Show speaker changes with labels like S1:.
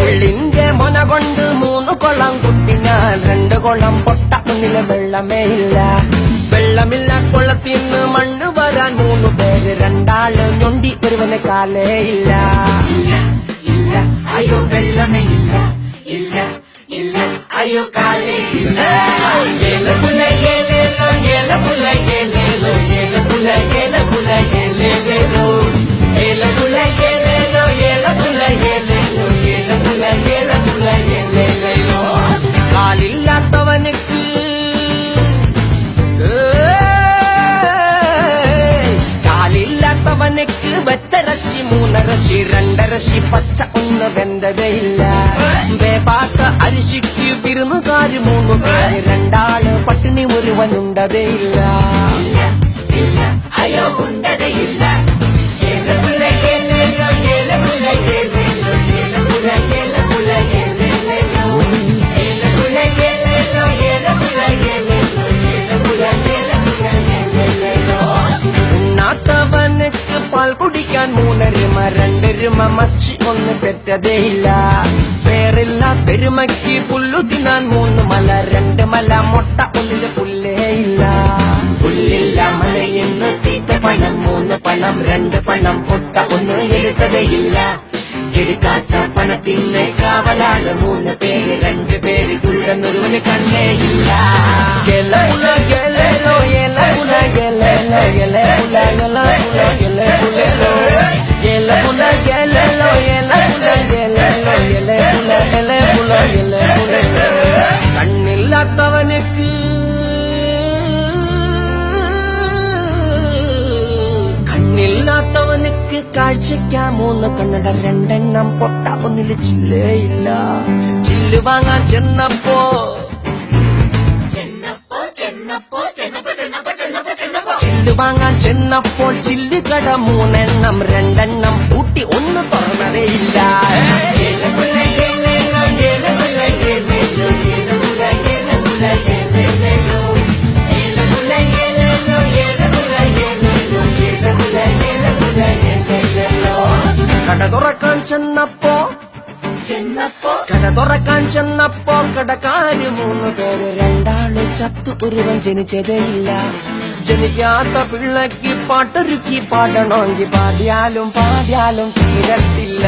S1: ഉള്ളിന്റെ മൊന കൊണ്ട് 3 കൊളം കുട്ടി ഞാൻ 2 കൊളം പൊട്ട ഒന്നിലെ വെള്ളമേ ഇല്ല. വെള്ളമില്ല കൊള്ളത്തിന്ന് മണ്ണ് വരാൻ 3 പേര്, 2 ആള് ഞൊണ്ടി ഒരുവനെ കാലേ ഇല്ല.
S2: അയ്യോ വെള്ളമേ ഇല്ല, ഇല്ല ഇല്ല അയ്യോ കാലേ ഇല്ല. ഏലപുല ഏലേലോ ഏലപുല ഏലേലോ ഏലപുല ഏലപുല ഏലേലോ ഏലപുല ഏലേലോ ഏലപുല ഏലേലോ ഏലപുല ഏലപുല ഏലേലോ.
S1: കാലില്ലാത്തവനുക്ക് കാലില്ലാത്തവനുക്ക് വെച്ചരശി 3 രശി 2 രശി പച്ച ഒന്ന് വെന്തതയില്ല. വേപാത്ത അരിശിക്ക് വിരുന്നുകാര് 3 പേര്, 2 ആള് പട്ടിണി ഒരുവനുണ്ടതയില്ല.
S2: അയ്യോ ഉണ്ടതയില്ല. ഏലപുല ഏലേലോ ഏലപുല ഏലേലോ ഏലപുല ഏലപുല ഏലേലോ ഏലപുല ഏലേലോ ഏലപുല ഏലേലോ ഏലപുല ഏലപുല ഏലേലോ.
S1: ഉണ്ണാത്തവനുക്ക് പാൽ കുടിക്കാൻ 3 രൂമ 2 രൂമ മച്ചി ഒന്ന് പെറ്റതേയില്ല. പേരില്ല പെരുമയ്ക്ക് പുല്ലു തിന്നാൻ 3 മല 2 മല മൊട്ട ഒന്നില് പുല്ലേ ഇല്ല.
S2: പുല്ലില്ല മലയിന്ന് തീറ്റ പണം 3 പണം 2 പണം പൊട്ട ഒന്ന് എടുത്തതേയില്ല. എടുക്കാത്ത പണത്തിന് കാവലാണ് 3 പേര്, 2 പേര് കുള്ളനൊരുവന് കണ്ണേയില്ല.
S1: ഗെലപുല ഗെലേലോ ഏലപുല ഗെലേലോ ഏലപുല ഗെലപുല ഗെലപുലേലോ ഏലപുല ഗെലേലോ ഏലപുല ഗെലേലോ ഏലപുല ഗെലപുല ഗെലപുലേലോ. കണ്ണില്ലാത്തവനുക്ക് കണ്ണില്ലാത്തവനുക്ക് കാഴ്ചയ്ക്കാ 3 കണ്ണട 2 എണ്ണം പൊട്ട ഒന്നില് ചില്ലേ ഇല്ല. ചില്ല് വാങ്ങാൻ ചെന്നപ്പോ ചില്ല് വാങ്ങാൻ ചെന്നപ്പോൾ ചില്ല് കട 3 എണ്ണം 2 എണ്ണം പൂട്ടി ഒന്ന് തുറന്നതേ ഇല്ല.
S2: ഏലപുല ഏലേലോ ഏലപുല ഏലേലോ ഏലപുല ഏലപുല ഏലേലോ ഏലപുല ഏലേലോ ഏലപുല ഏലേലോ ഏലപുല ഏലപുല ഏലേലോ.
S1: കട തുറക്കാൻ ചെന്നപ്പോ കടക്കാര് 3 പേര്, 2 ആള് ചത്തു ഒരുവൻ ജനിച്ചതേ ഇല്ല. ജനിക്കാത്ത പിള്ളക്ക് പാട്ടൊരുക്കി പാടണമെങ്കിൽ പാടിയാലും തീരത്തില്ല.